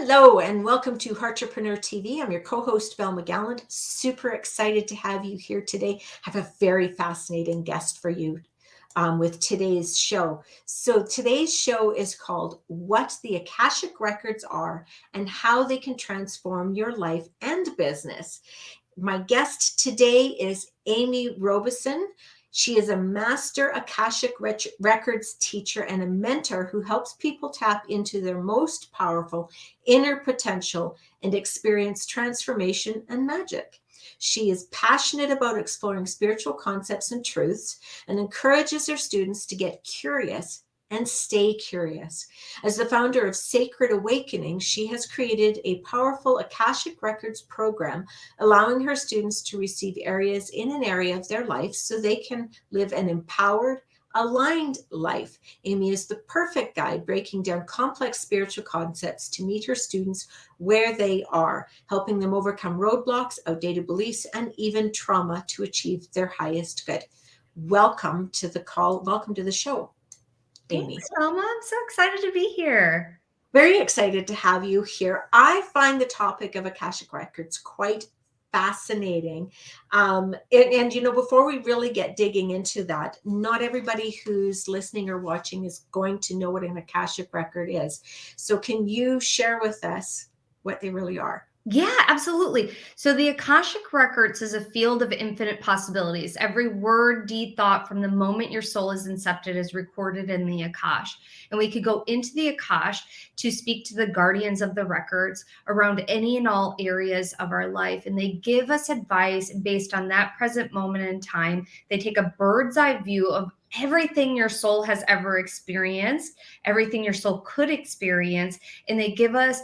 Hello and welcome to Repreneur TV. I'm your co-host, Velma Gallant. Super excited to have you here today. I have a very fascinating guest for you with today's show. So today's show is called What the Akashic Records Are and How They Can Transform Your Life and Business. My guest today is Amy Robeson. She is a master Akashic Records teacher and a mentor who helps people tap into their most powerful inner potential and experience transformation and magic. She is passionate about exploring spiritual concepts and truths and encourages her students to get curious and stay curious. As the founder of Sacred Awakening, she has created a powerful Akashic Records program, allowing her students to receive areas in an area of their life so they can live an empowered, aligned life. Amy is the perfect guide, breaking down complex spiritual concepts to meet her students where they are, helping them overcome roadblocks, outdated beliefs, and even trauma to achieve their highest good. Welcome to the call. Welcome to the show, Amy. Thanks, Velma. I'm so excited to be here. Very excited to have you here. I find the topic of Akashic Records quite fascinating. And before we really get digging into that, not everybody who's listening or watching is going to know what an Akashic Record is. So can you share with us what they really are? Yeah, absolutely. So the Akashic Records is a field of infinite possibilities. Every word, deed, thought from the moment your soul is incepted is recorded in the Akash. And we could go into the Akash to speak to the guardians of the records around any and all areas of our life. And they give us advice based on that present moment in time. They take a bird's eye view of everything your soul has ever experienced, everything your soul could experience, and they give us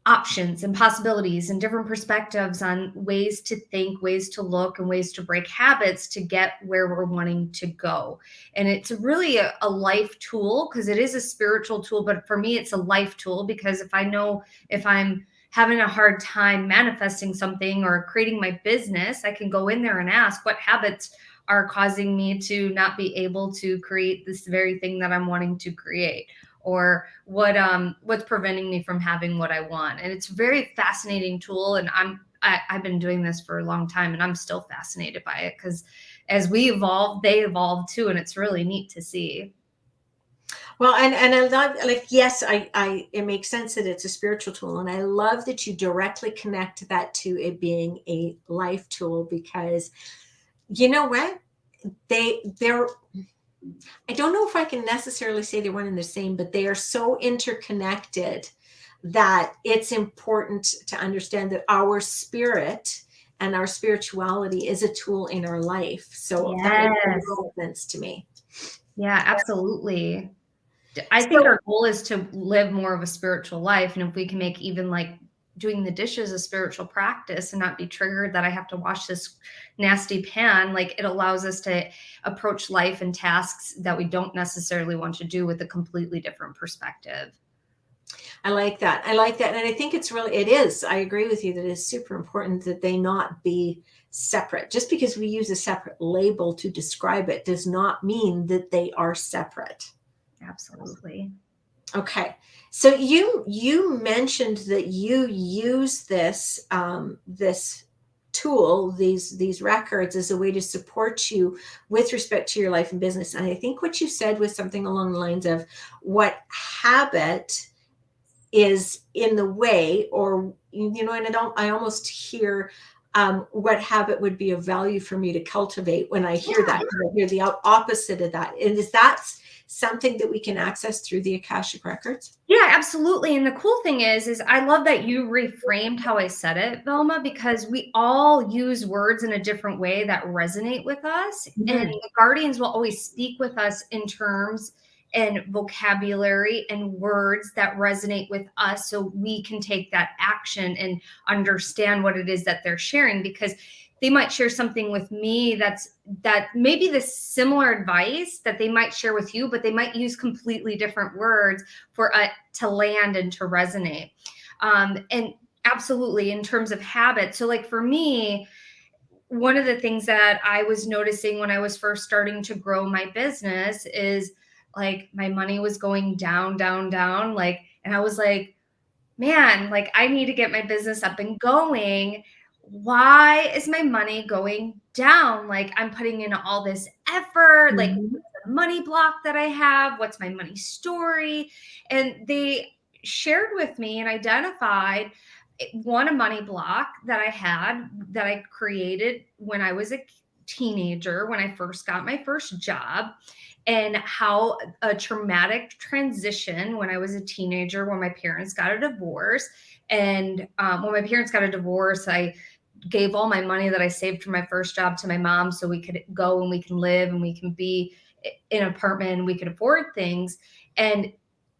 options and possibilities and different perspectives on ways to think, ways to look, and ways to break habits to get where we're wanting to go. And it's really a life tool because it is a spiritual tool, but for me, it's a life tool because if I'm having a hard time manifesting something or creating my business, I can go in there and ask what habits are causing me to not be able to create this very thing that I'm wanting to create, or what's preventing me from having what I want. And it's a very fascinating tool. And I've been doing this for a long time and I'm still fascinated by it because as we evolve, they evolve too. And it's really neat to see. Well, and I love, like, yes, it makes sense that it's a spiritual tool. And I love that you directly connect that to it being a life tool because you know what? They're I don't know if I can necessarily say they're one and the same, but they are so interconnected that it's important to understand that our spirit and our spirituality is a tool in our life. So that makes a lot of sense to me. Yeah, absolutely. I think our goal is to live more of a spiritual life. And if we can make even like doing the dishes a spiritual practice and not be triggered that I have to wash this nasty pan, like it allows us to approach life and tasks that we don't necessarily want to do with a completely different perspective. I like that. And I think it is. I agree with you that it's super important that they not be separate. Just because we use a separate label to describe it does not mean that they are separate. Absolutely. Okay. So you mentioned that you use this this tool, these records, as a way to support you with respect to your life and business. And I think what you said was something along the lines of what habit is in the way, or and I almost hear what habit would be of value for me to cultivate when I hear that. I hear the opposite of that. And is that something that we can access through the Akashic Records? Yeah, absolutely. And the cool thing is I love that you reframed how I said it, Velma, because we all use words in a different way that resonate with us. Mm-hmm. And the guardians will always speak with us in terms and vocabulary and words that resonate with us so we can take that action and understand what it is that they're sharing, because they might share something with me that maybe the similar advice that they might share with you, but they might use completely different words for it to land and to resonate. And absolutely, in terms of habits. So like for me, one of the things that I was noticing when I was first starting to grow my business is like my money was going down, down, down. Like, and I was like, man, like I need to get my business up and going. Why is my money going down? Like I'm putting in all this effort, like Mhm. what's the money block that I have? What's my money story? And they shared with me and identified one, a money block that I had that I created when I was a teenager, when I first got my first job, and how a traumatic transition when I was a teenager, when my parents got a divorce. And when my parents got a divorce, I gave all my money that I saved from my first job to my mom so we could go and we can live and we can be in an apartment and we could afford things. And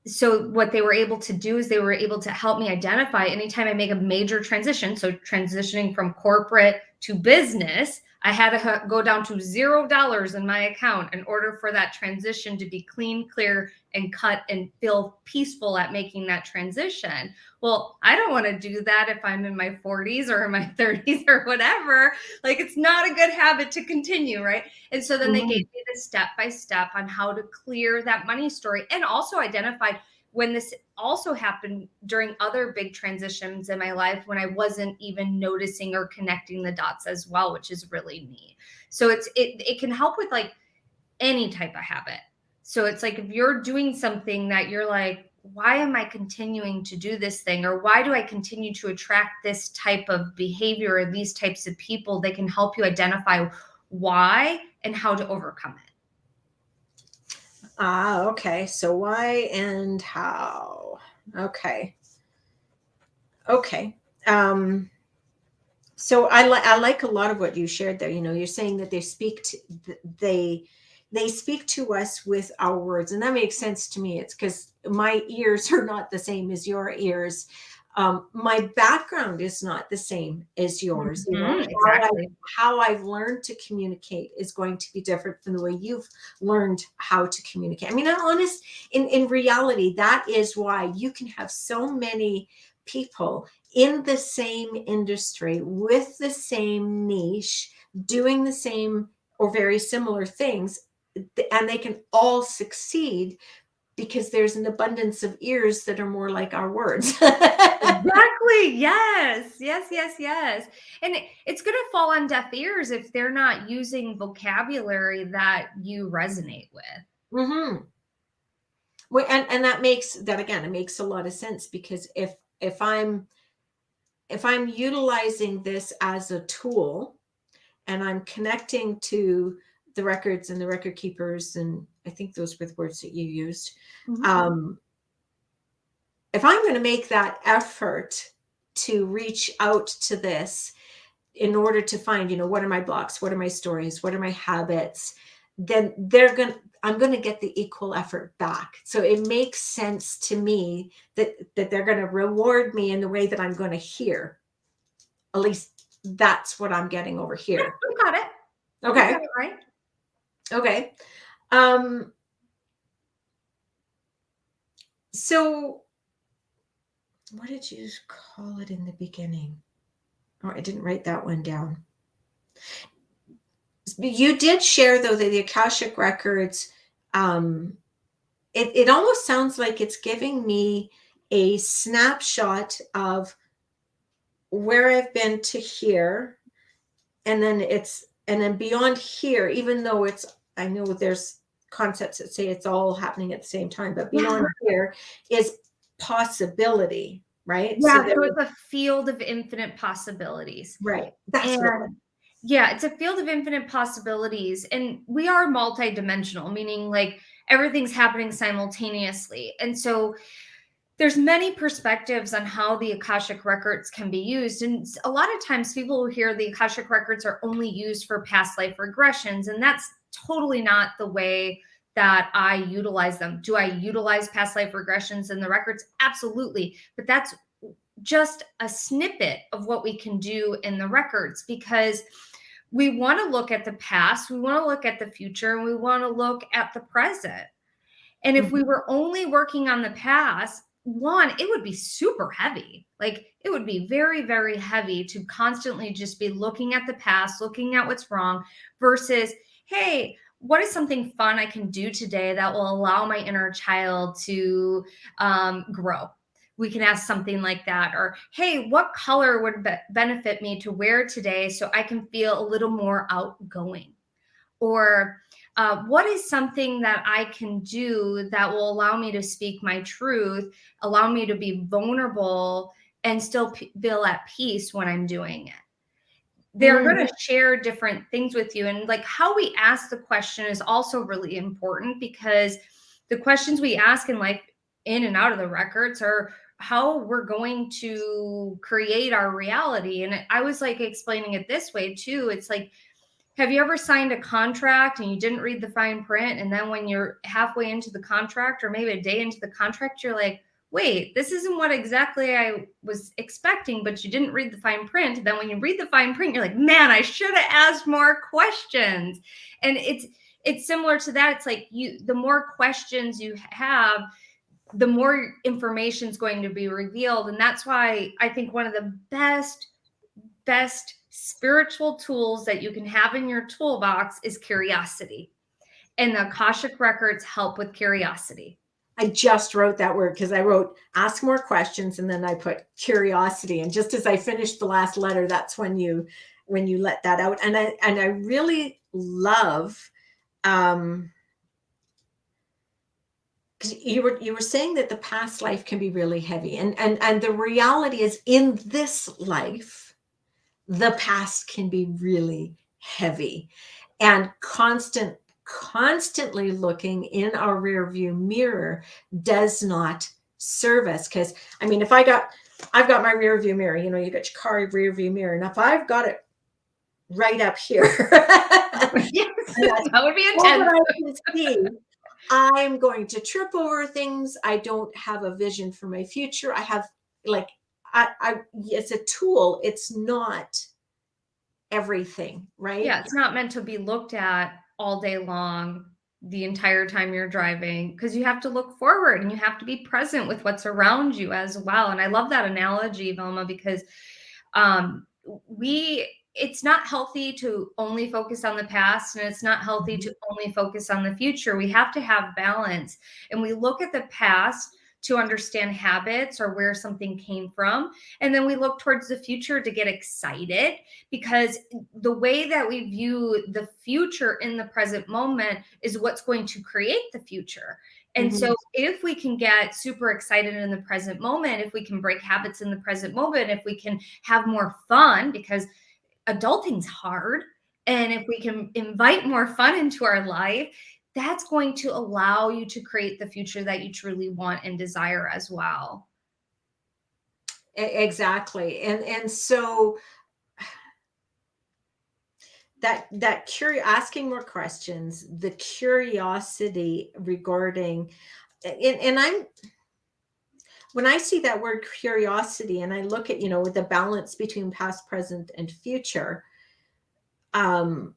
so what they were able to do is they were able to help me identify anytime I make a major transition. So transitioning from corporate to business, I had to go down to $0 in my account in order for that transition to be clean, clear, and cut and feel peaceful at making that transition. Well, I don't want to do that if I'm in my 40s or in my 30s or whatever. Like it's not a good habit to continue, right? And so then they gave Mhm. me the step by step on how to clear that money story, and also identified when this also happened during other big transitions in my life when I wasn't even noticing or connecting the dots as well, which is really neat. So it can help with like any type of habit. So it's like if you're doing something that you're like, why am I continuing to do this thing? Or why do I continue to attract this type of behavior or these types of people? They can help you identify why and how to overcome it. Okay. So why and how? Okay. Okay. Um, so I like a lot of what you shared there. You know, you're saying that they they speak to us with our words, and that makes sense to me. It's because my ears are not the same as your ears. My background is not the same as yours. You know, Exactly. how I've learned to communicate is going to be different from the way you've learned how to communicate. I mean, I'm honest, in reality, that is why you can have so many people in the same industry with the same niche doing the same or very similar things, and they can all succeed because there's an abundance of ears that are more like our words. Exactly. Yes. Yes. Yes. Yes. And it's going to fall on deaf ears if they're not using vocabulary that you resonate with. Hmm. Well, and that makes that again, it makes a lot of sense because if I'm if I'm utilizing this as a tool and I'm connecting to the records and the record keepers, and I think those were the words that you used. Mhm. Um, if I'm going to make that effort to reach out to this in order to find, you know, what are my blocks, what are my stories, what are my habits, then I'm going to get the equal effort back. So it makes sense to me that they're going to reward me in the way that I'm going to hear. At least that's what I'm getting over here. You got it. You got Okay. it right. Okay. Um, so what did you call it in the beginning? Oh, I didn't write that one down. You did share though that the Akashic records, um, it almost sounds like it's giving me a snapshot of where I've been to here, and then beyond here, even though I know there's concepts that say it's all happening at the same time, but Yeah. beyond here is possibility, right? So Yeah. there, So it's a field of infinite possibilities. right. That's what it was. And yeah, it's a field of infinite possibilities. And we are multidimensional, meaning like everything's happening simultaneously. And so there's many perspectives on how the Akashic records can be used. And a lot of times people will hear the Akashic records are only used for past life regressions. And that's totally not the way that I utilize them. Do I utilize past life regressions in the records? Absolutely. But that's just a snippet of what we can do in the records, because we want to look at the past, we want to look at the future, and we want to look at the present. And if we Mhm. were only working on the past, one, it would be super heavy. Like it would be very, very heavy to constantly just be looking at the past, looking at what's wrong versus, hey, what is something fun I can do today that will allow my inner child to grow? we can ask something like that. Or, hey, what color would benefit me to wear today so I can feel a little more outgoing? Or what is something that I can do that will allow me to speak my truth, allow me to be vulnerable, and still feel at peace when I'm doing it? They're Mhm. going to share different things with you. And like how we ask the question is also really important, because the questions we ask in life, in and out of the records, are how we're going to create our reality. And I was like explaining it this way too. It's like, have you ever signed a contract and you didn't read the fine print? And then when you're halfway into the contract, or maybe a day into the contract, you're like, wait, this isn't what exactly I was expecting, but you didn't read the fine print. Then when you read the fine print, you're like, man, I should have asked more questions. And it's similar to that. It's like, the more questions you have, the more information is going to be revealed. And that's why I think one of the best spiritual tools that you can have in your toolbox is curiosity. And the Akashic records help with curiosity. I just wrote that word because I wrote ask more questions and then I put curiosity. And just as I finished the last letter, that's when you let that out. And I really love because you were saying that the past life can be really heavy. And the reality is, in this life, the past can be really heavy. And constantly looking in our rear view mirror does not serve us. Because I mean, if I've got my rear view mirror, you got your car rear view mirror, and if I've got it right up here, Yes, that would be all that intense. I can see, I'm going to trip over things. I don't have a vision for my future. I have like it's a tool. It's not everything, right? Yeah, it's not meant to be looked at all day long, the entire time you're driving, because you have to look forward and you have to be present with what's around you as well. And I love that analogy, Velma, because we it's not healthy to only focus on the past, and it's not healthy to only focus on the future. We have to have balance, and we look at the past to understand habits or where something came from, and then we look towards the future to get excited, because the way that we view the future in the present moment is what's going to create the future. And Mhm. so if we can get super excited in the present moment, if we can break habits in the present moment, if we can have more fun, because adulting's hard, and if we can invite more fun into our life, that's going to allow you to create the future that you truly want and desire as well. Exactly. And so asking more questions, the curiosity regarding, and I'm when I see that word curiosity and I look at, with the balance between past, present, and future, um,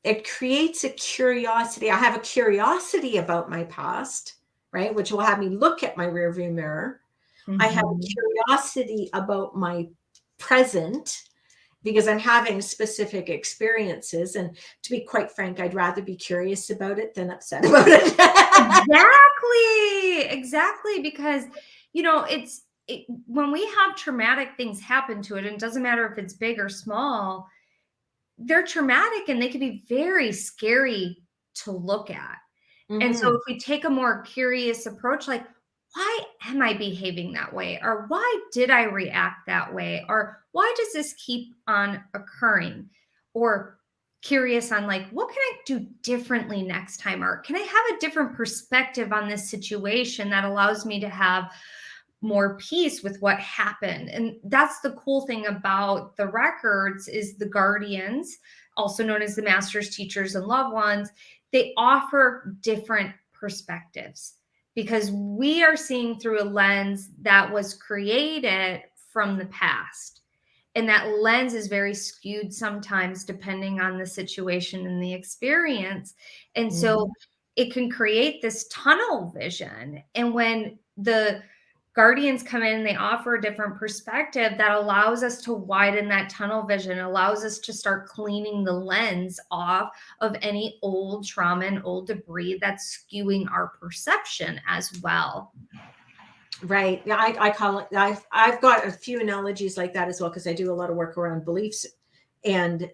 it creates a curiosity. I have a curiosity about my past, right? Which will have me look at my rearview mirror. I have a Mhm. curiosity about my present because I'm having specific experiences. And to be quite frank, I'd rather be curious about it than upset about it. Exactly, because when we have traumatic things happen to it, and it doesn't matter if it's big or small, they're traumatic and they can be very scary to look at. And so Mhm. if we take a more curious approach, like, why am I behaving that way? Or why did I react that way? Or why does this keep on occurring? Or curious on, like, what can I do differently next time? Or can I have a different perspective on this situation that allows me to have more peace with what happened? And that's the cool thing about the records, is the guardians, also known as the masters, teachers, and loved ones, they offer different perspectives, because we are seeing through a lens that was created from the past. And that lens is very skewed sometimes depending on the situation and the experience. And so Mhm. it can create this tunnel vision. And when the guardians come in and they offer a different perspective that allows us to widen that tunnel vision, allows us to start cleaning the lens off of any old trauma and old debris that's skewing our perception as well. Right. Yeah, I call it, I've got a few analogies like that as well, because I do a lot of work around beliefs, and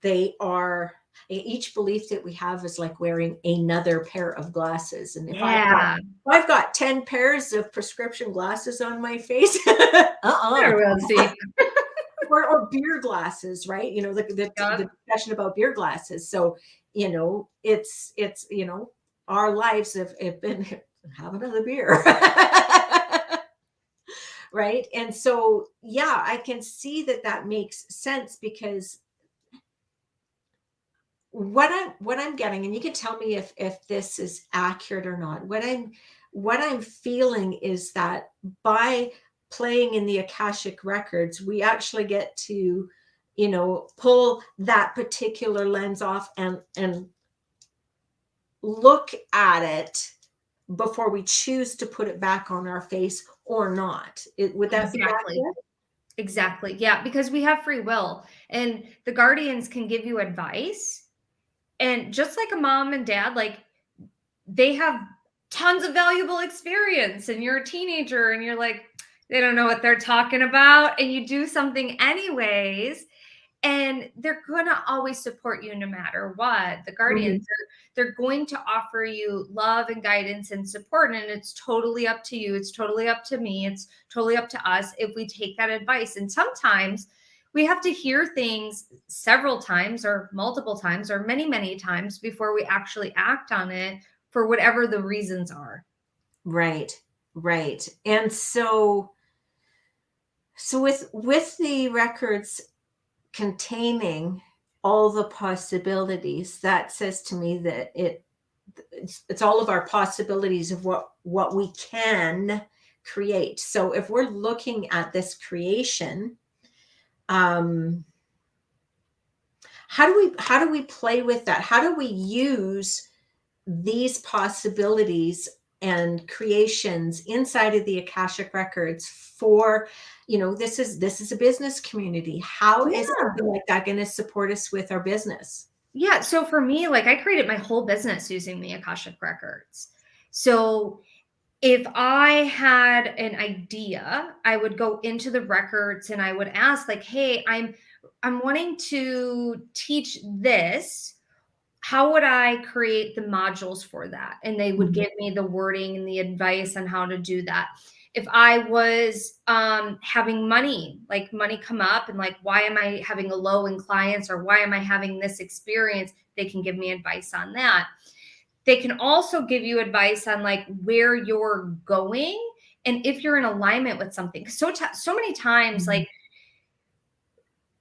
they are, each belief that we have is like wearing another pair of glasses. And if I've got 10 pairs of prescription glasses on my face, We'll see. or beer glasses, right? You know, the discussion about beer glasses. So, you know, it's, you know, our lives have been, have another beer. Right. And so, yeah, I can see that that makes sense, because what I'm getting, and you can tell me if this is accurate or not, what I'm feeling is that by playing in the Akashic records, we actually get to, you know, pull that particular lens off and look at it before we choose to put it back on our face or not. Would that be accurate? Exactly. Yeah, because we have free will, and the guardians can give you advice. And just like a mom and dad, like, they have tons of valuable experience, and you're a teenager and you're like, they don't know what they're talking about, and you do something anyways, and they're going to always support you no matter what. The guardians, they're going to offer you love and guidance and support, and it's totally up to you. It's totally up to me. It's totally up to us if we take that advice. And sometimes we have to hear things several times or multiple times or many, many times before we actually act on it, for whatever the reasons are. Right. Right. And so with the records containing all the possibilities, that says to me that it's all of our possibilities of what we can create. So if we're looking at this creation, how do we play with that? How do we use these possibilities and creations inside of the Akashic records for, you know, this is a business community. How is something like that going to support us with our business? Yeah. So for me, like, I created my whole business using the Akashic records. So if I had an idea, I would go into the records and I would ask, like, hey, I'm wanting to teach this. How would I create the modules for that? And they would give me the wording and the advice on how to do that. If I was having money come up, and like, why am I having a low in clients, or why am I having this experience? They can give me advice on that. They can also give you advice on like where you're going and if you're in alignment with something. So many times, like,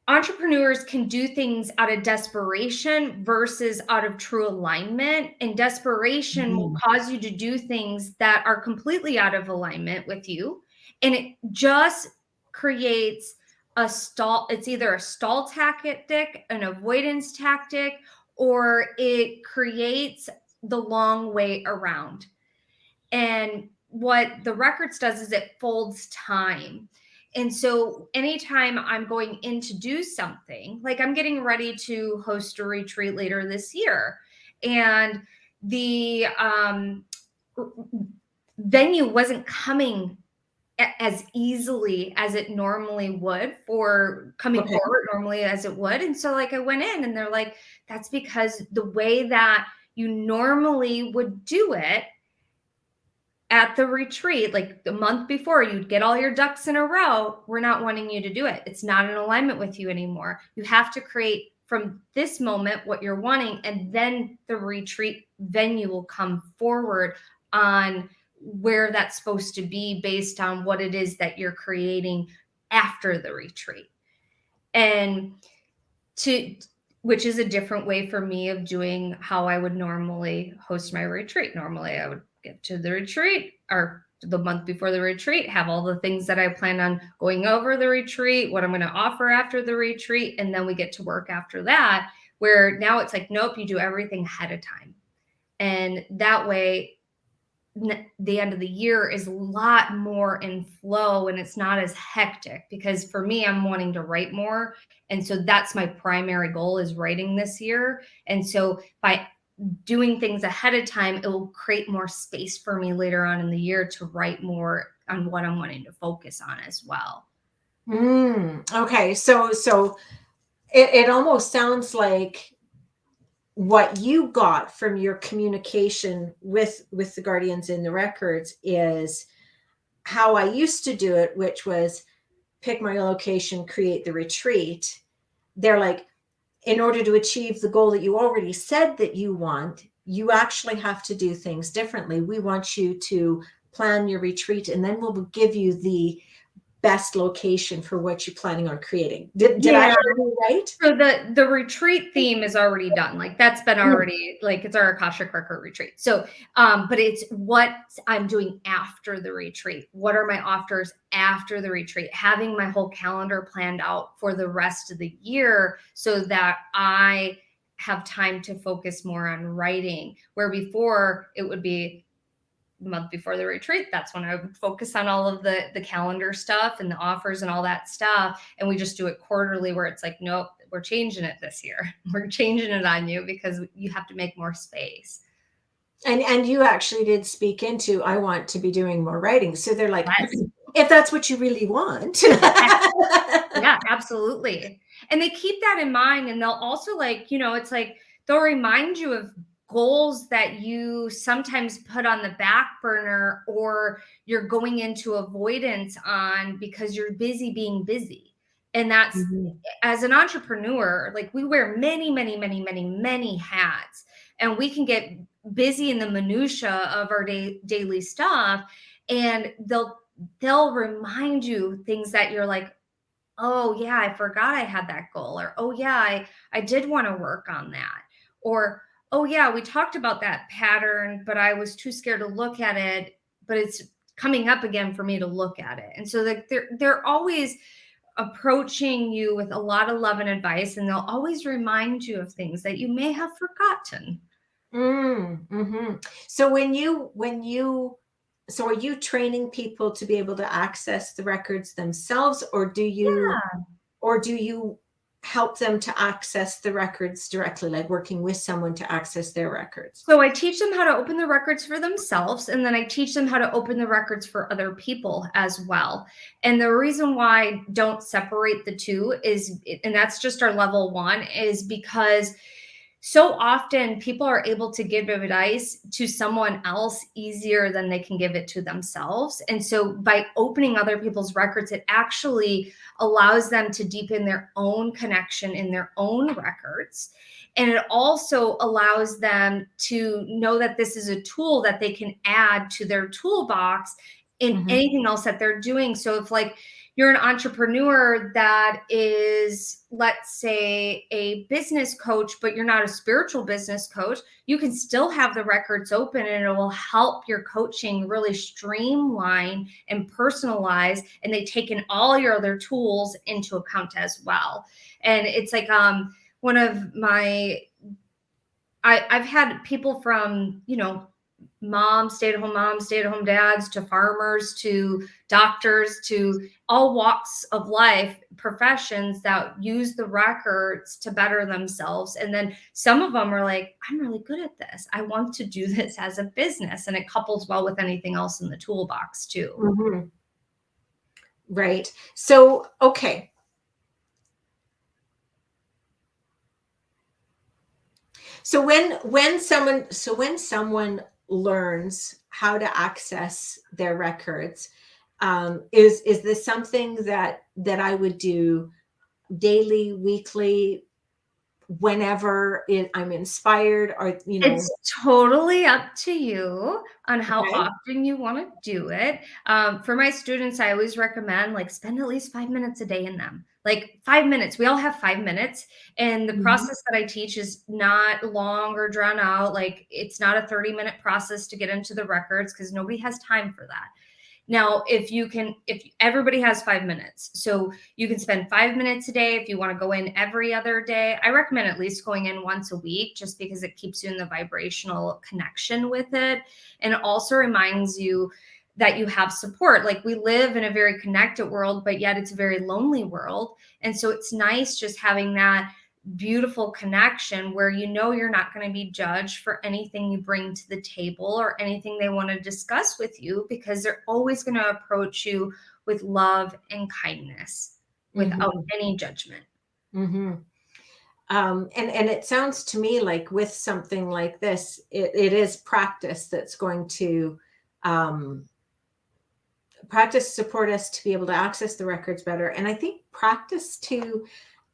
entrepreneurs can do things out of desperation versus out of true alignment. And desperation will cause you to do things that are completely out of alignment with you. And it just creates a stall. It's either a stall tactic, an avoidance tactic, or it creates the long way around. And what the records does is it folds time. And so anytime I'm going in to do something, like, I'm getting ready to host a retreat later this year, and the venue wasn't coming as easily as it normally would, for coming forward normally as it would. And so, like, I went in and they're like, that's because the way that you normally would do it at the retreat, like the month before, you'd get all your ducks in a row. We're not wanting you to do it. It's not in alignment with you anymore. You have to create from this moment what you're wanting, and then the retreat venue will come forward on where that's supposed to be based on what it is that you're creating after the retreat. And which is a different way for me of doing how I would normally host my retreat. Normally I would get to the retreat, or the month before the retreat, have all the things that I plan on going over the retreat, what I'm going to offer after the retreat, and then we get to work after that. Where now it's like, nope, you do everything ahead of time. And that way the end of the year is a lot more in flow and it's not as hectic, because for me, I'm wanting to write more. And so that's my primary goal, is writing this year. And so by doing things ahead of time, it will create more space for me later on in the year to write more on what I'm wanting to focus on as well. Okay. So it almost sounds like what you got from your communication with the guardians in the records is how I used to do it, which was pick my location, create the retreat. They're like, in order to achieve the goal that you already said that you want, you actually have to do things differently. We want you to plan your retreat, and then we'll give you the best location for what you're planning on creating. Did I Yeah. hear you right? So the retreat theme is already done. Like that's been already, like it's our Akashic record retreat. So but it's what I'm doing after the retreat. What are my offers after the retreat? Having my whole calendar planned out for the rest of the year so that I have time to focus more on writing, where before it would be the month before the retreat. That's when I would focus on all of the calendar stuff and the offers and all that stuff. And we just do it quarterly, where it's like, nope, we're changing it this year. We're changing it on you because you have to make more space. And you actually did speak into, I want to be doing more writing. So they're like, Yes. if that's what you really want. Yeah, absolutely. And they keep that in mind. And they'll also, like, it's like they'll remind you of goals that you sometimes put on the back burner, or you're going into avoidance on because you're busy being busy. And that's, Mhm. as an entrepreneur, like we wear many, many, many, many, many hats, and we can get busy in the minutia of our daily stuff. And they'll remind you things that you're like, oh yeah, I forgot I had that goal, or oh yeah, I did want to work on that, or oh yeah, we talked about that pattern, but I was too scared to look at it, but it's coming up again for me to look at it. And so like they're always approaching you with a lot of love and advice, and they'll always remind you of things that you may have forgotten. Mm-hmm. So so are you training people to be able to access the records themselves, or do you help them to access the records directly, like working with someone to access their records? So I teach them how to open the records for themselves, and then I teach them how to open the records for other people as well. And the reason why I don't separate the two is, and that's just our level one, is because so often people are able to give advice to someone else easier than they can give it to themselves. And so by opening other people's records, it actually allows them to deepen their own connection in their own records. And it also allows them to know that this is a tool that they can add to their toolbox in Mhm. anything else that they're doing. So if, like, you're an entrepreneur that is, let's say, a business coach, but you're not a spiritual business coach, you can still have the records open, and it will help your coaching really streamline and personalize. And they take in all your other tools into account as well. And it's like, one of my, I've had people from, moms, stay-at-home dads, to farmers, to doctors, to all walks of life, professions that use the records to better themselves. And then some of them are like, I'm really good at this. I want to do this as a business. And it couples well with anything else in the toolbox too. Mhm. Right. So, okay. So when someone learns how to access their records, is this something that I would do daily, weekly, whenever I'm inspired, or It's totally up to you on how okay. often you want to do it. For my students, I always recommend, like, spend at least 5 minutes a day in them. Like 5 minutes. We all have 5 minutes. And the Mhm. process that I teach is not long or drawn out. Like, it's not a 30-minute process to get into the records, because nobody has time for that. Now, if everybody has 5 minutes, so you can spend 5 minutes a day. If you want to go in every other day, I recommend at least going in once a week, just because it keeps you in the vibrational connection with it. And it also reminds you that you have support. Like, we live in a very connected world, but yet it's a very lonely world. And so it's nice just having that beautiful connection where you're not going to be judged for anything you bring to the table or anything they want to discuss with you, because they're always going to approach you with love and kindness without any judgment. Mm-hmm. And it sounds to me like with something like this, it is practice that's going to practice support us to be able to access the records better. And I think practice to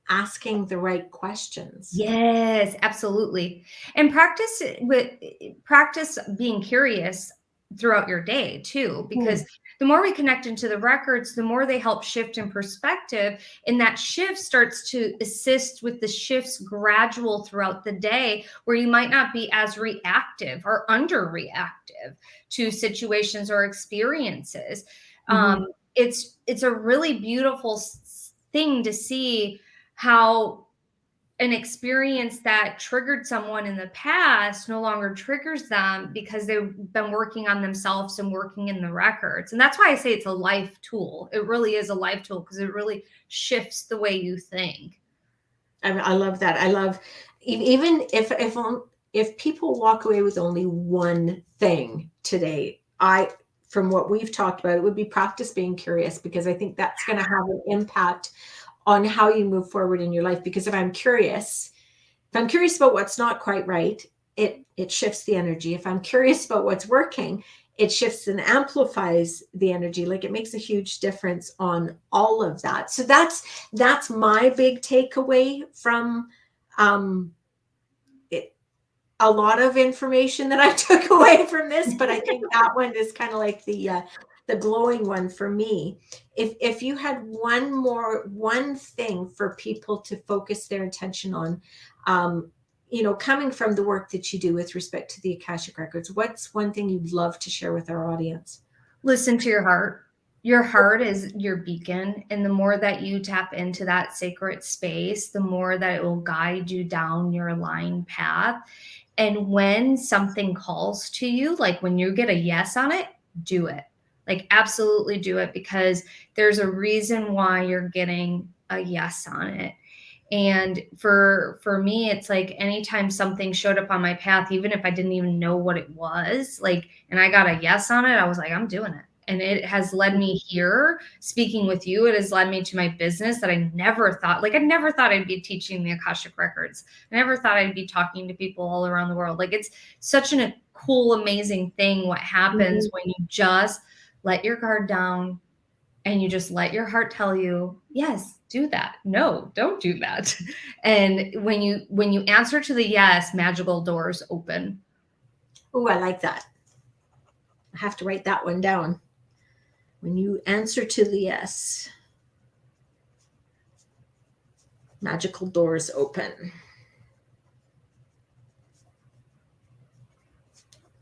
asking the right questions. Yes, absolutely. And practice being curious throughout your day too, because the more we connect into the records, the more they help shift in perspective. And that shift starts to assist with the shifts gradual throughout the day, where you might not be as reactive or underreactive to situations or experiences. It's a really beautiful thing to see how an experience that triggered someone in the past no longer triggers them, because they've been working on themselves and working in the records. And that's why I say it's a life tool. It really is a life tool, because it really shifts the way you think. I love that. I love, even if people walk away with only one thing today, from what we've talked about, it would be practice being curious, because I think that's going to have an impact on how you move forward in your life. Because if I'm curious about what's not quite right, it shifts the energy. If I'm curious about what's working, it shifts and amplifies the energy. Like, it makes a huge difference on all of that. So that's my big takeaway from it. A lot of information that I took away from this, but I think that one is kind of like the glowing one for me. If you had one thing for people to focus their attention on, coming from the work that you do with respect to the Akashic Records, what's one thing you'd love to share with our audience? Listen to your heart. Your heart is your beacon. And the more that you tap into that sacred space, the more that it will guide you down your aligned path. And when something calls to you, like when you get a yes on it, do it. Like, absolutely do it, because there's a reason why you're getting a yes on it. And for me, it's like anytime something showed up on my path, even if I didn't even know what it was, like, and I got a yes on it, I was like, I'm doing it. And it has led me here speaking with you. It has led me to my business that I never thought I'd be teaching the Akashic Records. I never thought I'd be talking to people all around the world. Like, it's such a cool, amazing thing what happens when you just let your guard down and you just let your heart tell you, yes, do that. No, don't do that. And when you answer to the yes, magical doors open. Oh, I like that. I have to write that one down. When you answer to the yes, magical doors open.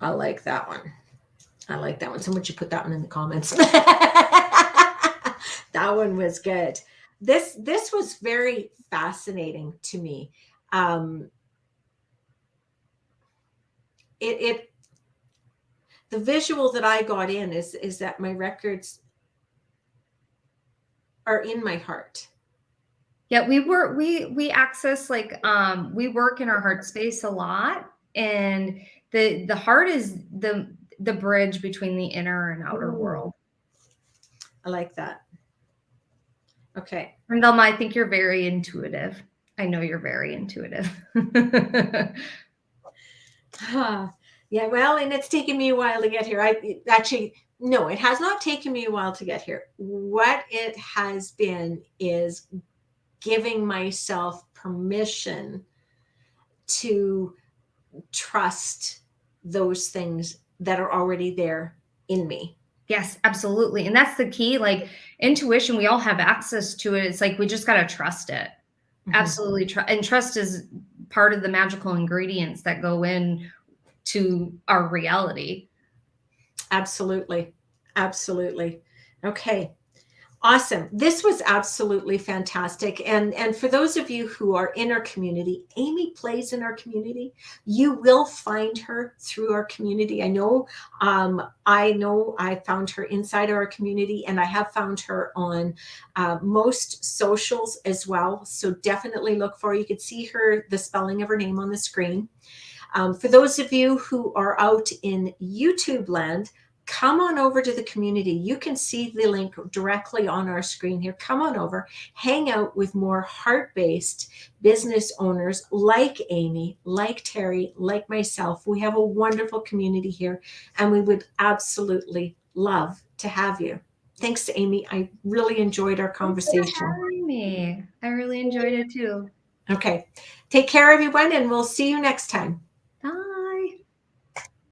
I like that one. Someone should put that one in the comments. That one was good. This was very fascinating to me. The visual that I got in is that my records are in my heart. Yeah, we access, like, we work in our heart space a lot, and the heart is the bridge between the inner and outer world. I like that. Okay. And Velma, I think you're very intuitive. I know you're very intuitive. Yeah, well, and it's taken me a while to get here. No, it has not taken me a while to get here. What it has been is giving myself permission to trust those things that are already there in me. Yes, absolutely. And that's the key. Like, intuition, we all have access to it. It's like we just got to trust it. Absolutely. And trust is part of the magical ingredients that go in to our reality. Absolutely. Absolutely. Okay. Awesome. This was absolutely fantastic. And for those of you who are in our community, Amy plays in our community. You will find her through our community. I know I found her inside our community, and I have found her on most socials as well. So definitely look for her. You could see her, the spelling of her name on the screen. For those of you who are out in YouTube land, come on over to the community. You can see the link directly on our screen here. Come on over, hang out with more heart-based business owners like Amy, like Terry, like myself. We have a wonderful community here, and we would absolutely love to have you. Thanks, Amy. I really enjoyed our Thanks for conversation. having me. I really enjoyed it too. Okay. Take care, everyone, and we'll see you next time.